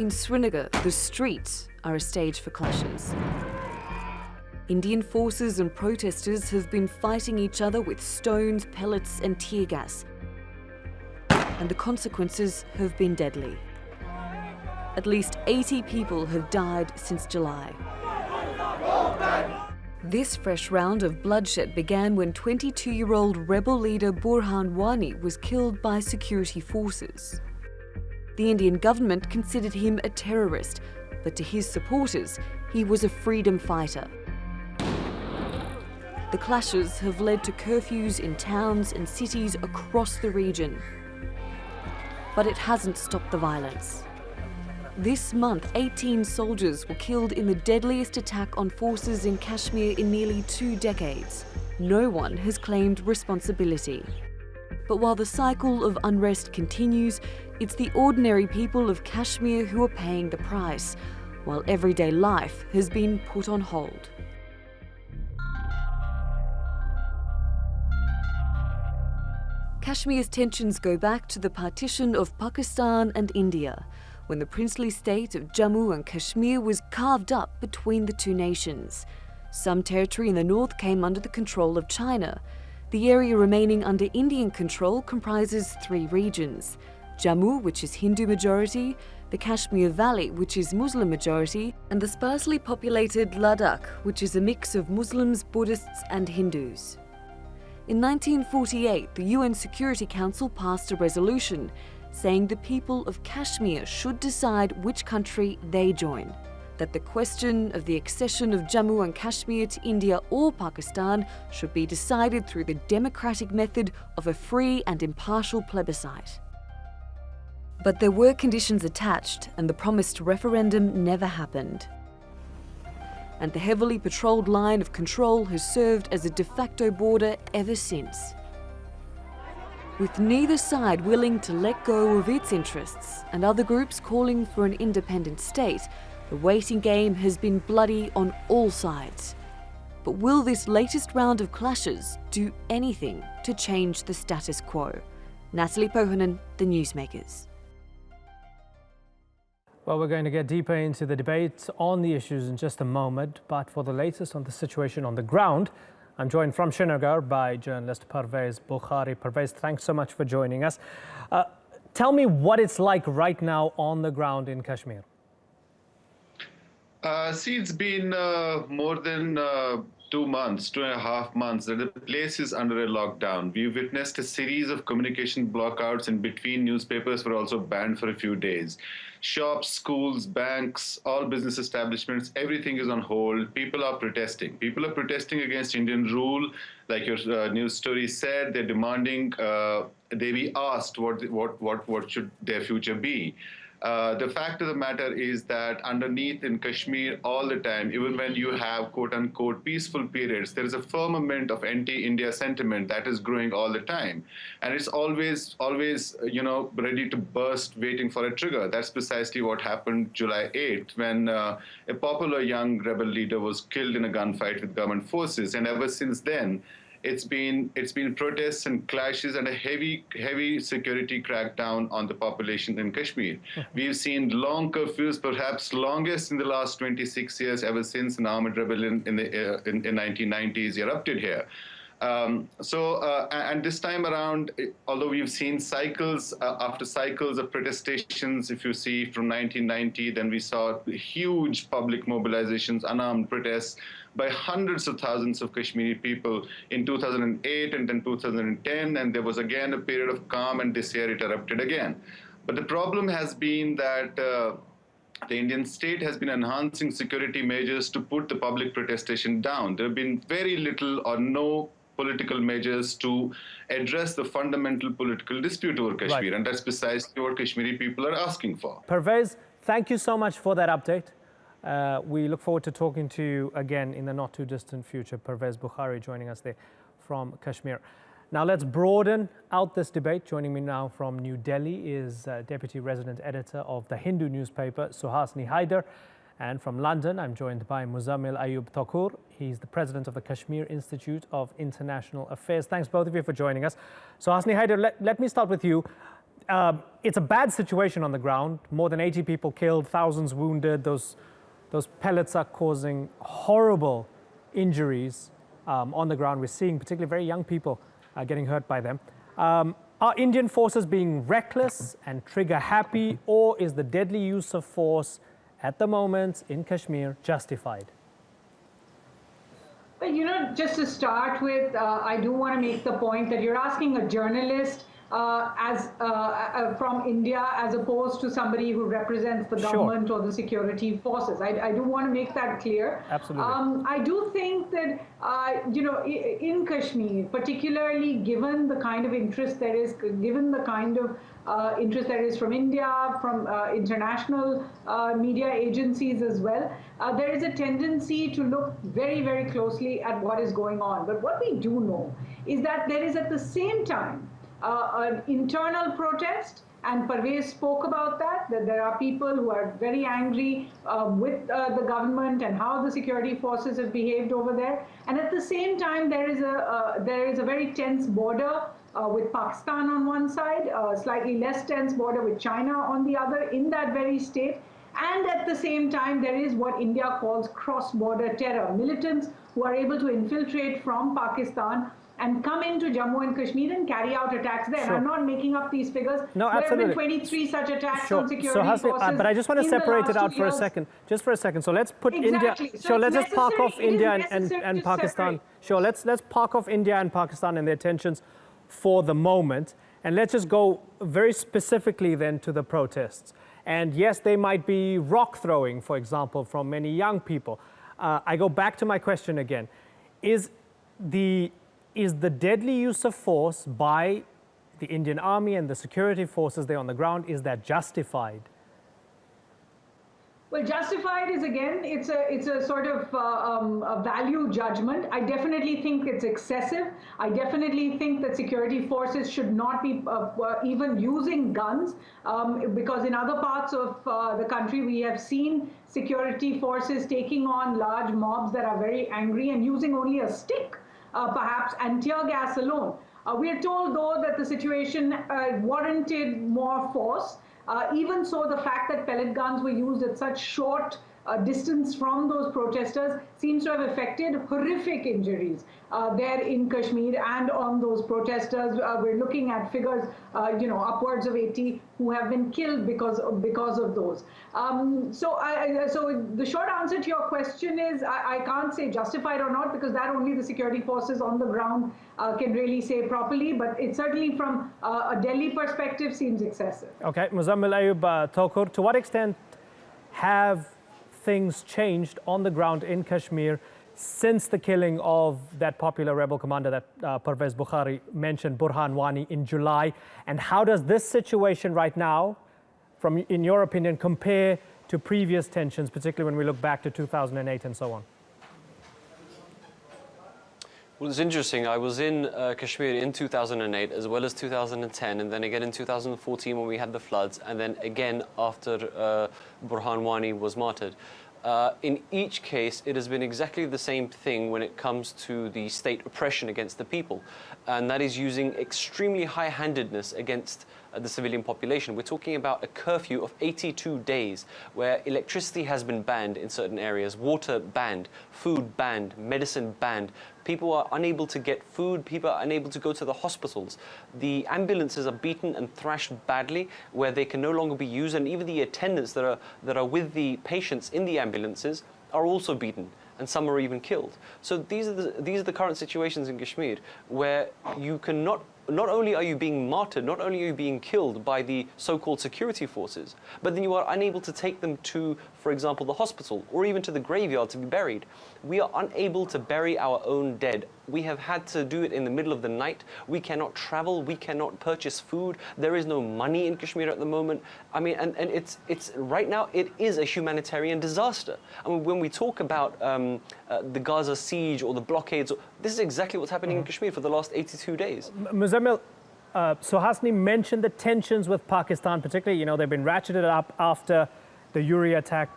In Srinagar, the streets are a stage for clashes. Indian forces and protesters have been fighting each other with stones, pellets and tear gas. And the consequences have been deadly. At least 80 people have died since July. This fresh round of bloodshed began when 22-year-old rebel leader Burhan Wani was killed by security forces. The Indian government considered him a terrorist, but to his supporters, he was a freedom fighter. The clashes have led to curfews in towns and cities across the region. But it hasn't stopped the violence. This month, 18 soldiers were killed in the deadliest attack on forces in Kashmir in nearly 2 decades. No one has claimed responsibility. But while the cycle of unrest continues, it's the ordinary people of Kashmir who are paying the price, while everyday life has been put on hold. Kashmir's tensions go back to the partition of Pakistan and India, when the princely state of Jammu and Kashmir was carved up between the two nations. Some territory in the north came under the control of China. The area remaining under Indian control comprises 3 regions: Jammu, which is Hindu majority, the Kashmir Valley, which is Muslim majority, and the sparsely populated Ladakh, which is a mix of Muslims, Buddhists and Hindus. In 1948, the UN Security Council passed a resolution saying the people of Kashmir should decide which country they join, that the question of the accession of Jammu and Kashmir to India or Pakistan should be decided through the democratic method of a free and impartial plebiscite. But there were conditions attached, and the promised referendum never happened. And the heavily patrolled line of control has served as a de facto border ever since. With neither side willing to let go of its interests and other groups calling for an independent state, the waiting game has been bloody on all sides. But will this latest round of clashes do anything to change the status quo? Natalie Pohanen, The Newsmakers. Well, we're going to get deeper into the debate on the issues in just a moment, but for the latest on the situation on the ground, I'm joined from Srinagar by journalist Parvez Bukhari. Parvez, thanks so much for joining us. Tell me what it's like right now on the ground in Kashmir. See, it's been more than 2 months, 2.5 months that the place is under a lockdown. We witnessed a series of communication blockouts, and between newspapers were also banned for a few days. Shops, schools, banks, all business establishments, everything is on hold. People are protesting. People are protesting against Indian rule. Like your news story said, they're demanding they be asked what should their future be. The fact of the matter is that underneath in Kashmir all the time, even when you have quote-unquote peaceful periods, there is a firmament of anti-India sentiment that is growing all the time. And it's always, ready to burst, waiting for a trigger. That's precisely what happened July 8th, when a popular young rebel leader was killed in a gunfight with government forces. And ever since then, it's been protests and clashes and a heavy security crackdown on the population in Kashmir. We've seen long curfews, perhaps longest in the last 26 years, ever since an armed rebellion in the 1990s erupted here. And this time around, although we've seen cycles after cycles of protestations, if you see from 1990, then we saw huge public mobilizations, unarmed protests by hundreds of thousands of Kashmiri people in 2008 and then 2010, and there was again a period of calm, and this year it erupted again. But the problem has been that the Indian state has been enhancing security measures to put the public protestation down. There have been very little or no political measures to address the fundamental political dispute over Kashmir, right. And that's precisely what Kashmiri people are asking for. Parvez, thank you so much for that update. We look forward to talking to you again in the not too distant future. Parvez Bukhari joining us there from Kashmir. Now let's broaden out this debate. Joining me now from New Delhi is Deputy Resident Editor of the Hindu newspaper, Suhasini Haider. And from London, I'm joined by Muzammil Ayub Thakur. He's the president of the Kashmir Institute of International Affairs. Thanks both of you for joining us. So Suhasini Haider, let me start with you. it's a bad situation on the ground. More than 80 people killed, thousands wounded. Those pellets are causing horrible injuries on the ground. We're seeing particularly very young people getting hurt by them. Are Indian forces being reckless and trigger happy, or is the deadly use of force at the moment in Kashmir justified? Well, you know, just to start with, I do want to make the point that you're asking a journalist from India as opposed to somebody who represents the government or the security forces. I do want to make that clear. Absolutely. I do think that, you know, in Kashmir, particularly given the kind of interest there is, given the kind of interest there is from India, from international media agencies as well, there is a tendency to look very, very closely at what is going on. But what we do know is that there is at the same time an internal protest, and Parvez spoke about that there are people who are very angry with the government and how the security forces have behaved over there. And at the same time, there is a very tense border with Pakistan on one side, a slightly less tense border with China on the other in that very state. And at the same time, there is what India calls cross-border terror, militants who are able to infiltrate from Pakistan and come into Jammu and Kashmir and carry out attacks there. Sure. I'm not making up these figures. No, there absolutely. have been 23 such attacks Sure. on security So Hasni, forces. but I just want to in the separate it last out 2 for a years. second, just for a second. So let's put Exactly. India. So Sure, it's let's just park necessary- off it is India necessary and to Pakistan. separate. Sure, let's park off India and Pakistan and their tensions for the moment, and let's just go very specifically then to the protests. And yes, they might be rock throwing, for example, from many young people. I go back to my question again: is the deadly use of force by the Indian Army and the security forces there on the ground, is that justified? Well, justified is, again, it's a sort of a value judgment. I definitely think it's excessive. I definitely think that security forces should not be even using guns, because in other parts of the country we have seen security forces taking on large mobs that are very angry and using only a stick, perhaps, and tear gas alone. We are told, though, that the situation warranted more force. Even so, the fact that pellet guns were used at such short distance from those protesters seems to have affected horrific injuries there in Kashmir and on those protesters. We're looking at figures, you know, upwards of 80 who have been killed because of those. So the short answer to your question is I can't say justified or not, because that only the security forces on the ground can really say properly, but it certainly from a Delhi perspective seems excessive. Okay, Muzammil Ayub Tokur, to what extent have things changed on the ground in Kashmir since the killing of that popular rebel commander that Parvez Bukhari mentioned, Burhan Wani, in July? And how does this situation right now, in your opinion, compare to previous tensions, particularly when we look back to 2008 and so on? Well, it's interesting. I was in Kashmir in 2008 as well as 2010, and then again in 2014 when we had the floods, and then again after Burhan Wani was martyred. In each case, it has been exactly the same thing when it comes to the state oppression against the people, and that is using extremely high-handedness against the civilian population. We're talking about a curfew of 82 days where electricity has been banned in certain areas, water banned, food banned, medicine banned. People are unable to get food, people are unable to go to the hospitals. The ambulances are beaten and thrashed badly where they can no longer be used, and even the attendants that are with the patients in the ambulances are also beaten, and some are even killed. So these are the current situations in Kashmir where you cannot. Not only are you being martyred, not only are you being killed by the so-called security forces, but then you are unable to take them to, for example, the hospital or even to the graveyard to be buried. We are unable to bury our own dead. We have had to do it in the middle of the night. We cannot travel. We cannot purchase food. There is no money in Kashmir at the moment. I mean, and it's right now it is a humanitarian disaster. I mean, when we talk about the Gaza siege or the blockades, this is exactly what's happening in Kashmir for the last 82 days. Muzammil, so Hasni mentioned the tensions with Pakistan, particularly, you know, they've been ratcheted up after the Uri attack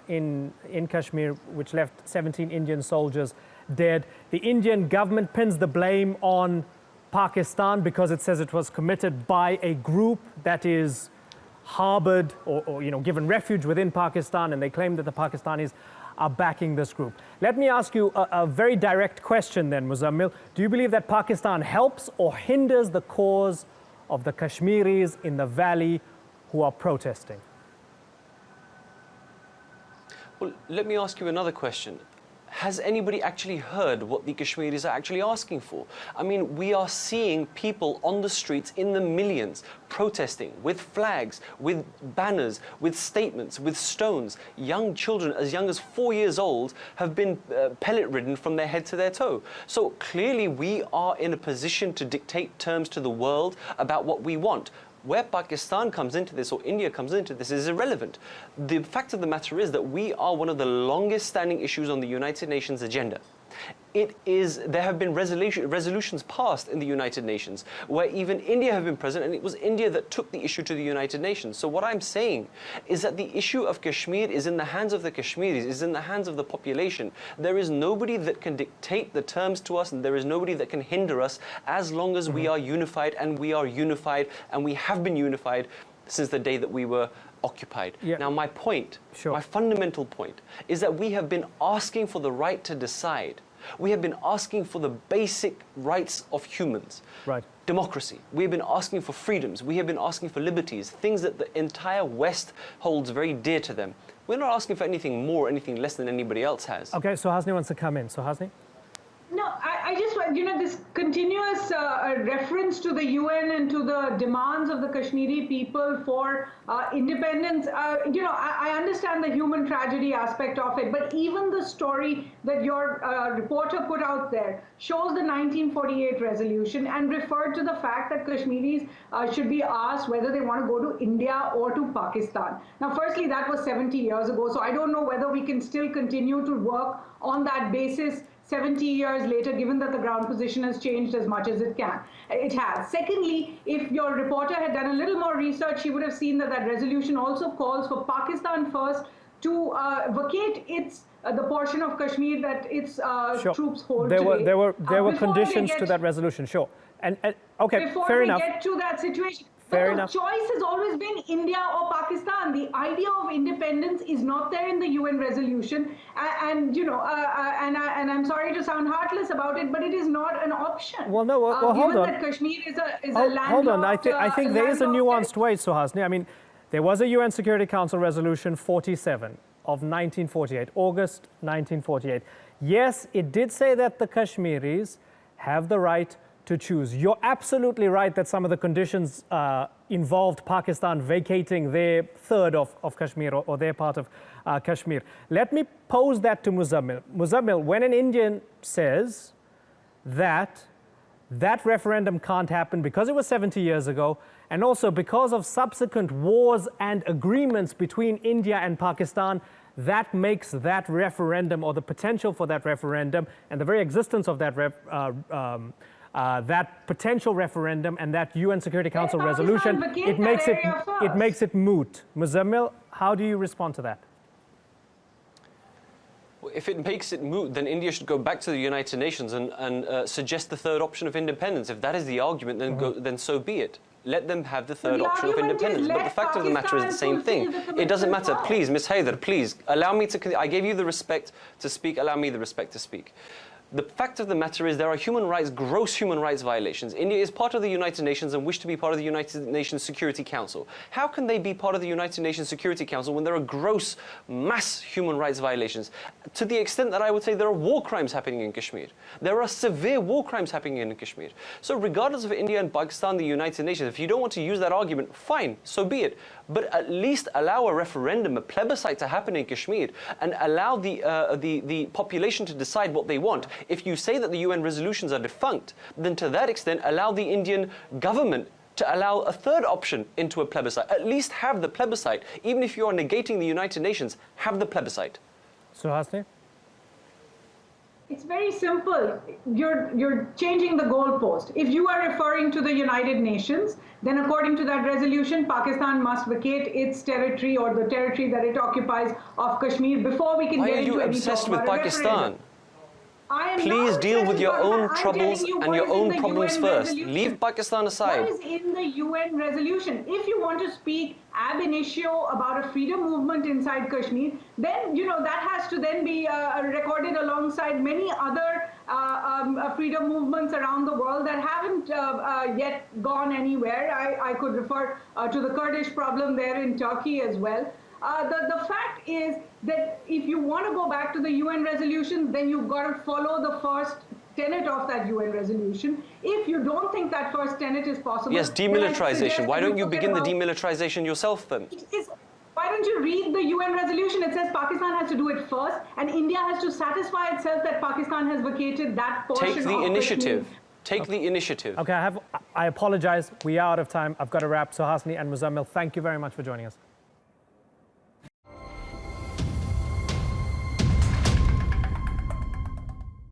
in Kashmir, which left 17 Indian soldiers dead. The Indian government pins the blame on Pakistan because it says it was committed by a group that is harbored or given refuge within Pakistan, and they claim that the Pakistanis are backing this group. Let me ask you a very direct question then, Muzammil. Do you believe that Pakistan helps or hinders the cause of the Kashmiris in the valley who are protesting? Well, let me ask you another question. Has anybody actually heard what the Kashmiris are actually asking for? I mean, we are seeing people on the streets in the millions protesting with flags, with banners, with statements, with stones. Young children as young as 4 years old have been pellet-ridden from their head to their toe. So clearly we are in a position to dictate terms to the world about what we want. Where Pakistan comes into this or India comes into this is irrelevant. The fact of the matter is that we are one of the longest standing issues on the United Nations agenda. There have been resolutions passed in the United Nations where even India have been present, and it was India that took the issue to the United Nations. So what I'm saying is that the issue of Kashmir is in the hands of the Kashmiris, is in the hands of the population. There is nobody that can dictate the terms to us, and there is nobody that can hinder us as long as we are unified, and we are unified, and we have been unified since the day that we were occupied. Yeah. Now my point, Sure. my fundamental point, is that we have been asking for the right to decide. We have been asking for the basic rights of humans. Right. Democracy. We have been asking for freedoms. We have been asking for liberties, things that the entire West holds very dear to them. We're not asking for anything more, anything less than anybody else has. Okay, Suhasini wants to come in. Suhasini? No, I just want, this continuous reference to the UN and to the demands of the Kashmiri people for independence, I understand the human tragedy aspect of it, but even the story that your reporter put out there shows the 1948 resolution and referred to the fact that Kashmiris should be asked whether they want to go to India or to Pakistan. Now, firstly, that was 70 years ago, so I don't know whether we can still continue to work on that basis 70 years later, given that the ground position has changed as much as it has. Secondly, if your reporter had done a little more research, she would have seen that that resolution also calls for Pakistan first to vacate the portion of Kashmir that its Sure. troops hold There today. were conditions to that resolution, sure. And okay, before fair we enough. get to that situation. Fair but enough. the choice has always been India or Pakistan. The idea of independence is not there in the UN resolution, and I'm sorry to sound heartless about it, but it is not an option. Well, no, well, hold given on. that Kashmir is a landlocked. Hold on, I think there is a landlocked nuanced way, Suhasini. I mean, there was a UN Security Council Resolution 47 of 1948, August 1948. Yes, it did say that the Kashmiris have the right to choose. You're absolutely right that some of the conditions involved Pakistan vacating their third of Kashmir or their part of Kashmir. Let me pose that to Muzammil. Muzammil, when an Indian says that referendum can't happen because it was 70 years ago, and also because of subsequent wars and agreements between India and Pakistan, that makes that referendum, or the potential for that referendum, and the very existence of that that potential referendum and that UN Security Council resolution, it makes it moot. Muzammil, how do you respond to that? If it makes it moot, then India should go back to the United Nations and suggest the third option of independence. If that is the argument, then then so be it. Let them have the third option of independence. But the fact of the matter is the same thing. It doesn't matter. Please, Ms. Haider, please, allow me to... I gave you the respect to speak. Allow me the respect to speak. The fact of the matter is there are gross human rights violations. India is part of the United Nations and wish to be part of the United Nations Security Council. How can they be part of the United Nations Security Council when there are gross, mass human rights violations? To the extent that I would say there are war crimes happening in Kashmir. There are severe war crimes happening in Kashmir. So regardless of India and Pakistan, the United Nations, if you don't want to use that argument, fine, so be it. But at least allow a referendum, a plebiscite to happen in Kashmir, and allow the population to decide what they want. If you say that the UN resolutions are defunct, then to that extent, allow the Indian government to allow a third option into a plebiscite. At least have the plebiscite. Even if you are negating the United Nations, have the plebiscite. Suhasini? It's very simple. You're changing the goalpost. If you are referring to the United Nations, then according to that resolution, Pakistan must vacate its territory or the territory that it occupies of Kashmir before we can Why get are you into any obsessed talk with about a Pakistan? referendum. I am Please not deal with saying your Pakistan. own I'm troubles telling you and what your is in own the problems UN first. resolution. Leave Pakistan aside. What is in the UN resolution? If you want to speak ab initio about a freedom movement inside Kashmir, then that has to then be recorded alongside many other freedom movements around the world that haven't yet gone anywhere. I could refer to the Kurdish problem there in Turkey as well. The fact is that if you want to go back to the UN resolution, then you've got to follow the first tenet of that UN resolution. If you don't think that first tenet is possible, Yes, then I suggest demilitarization. Why that don't you forget begin the about- demilitarization yourself then? Why don't you read the UN resolution? It says Pakistan has to do it first, and India has to satisfy itself that Pakistan has vacated that portion Take the of initiative. Kashmir. Take the initiative. Okay, I apologize. We are out of time. I've got to wrap. So Hasni and Muzammil, thank you very much for joining us.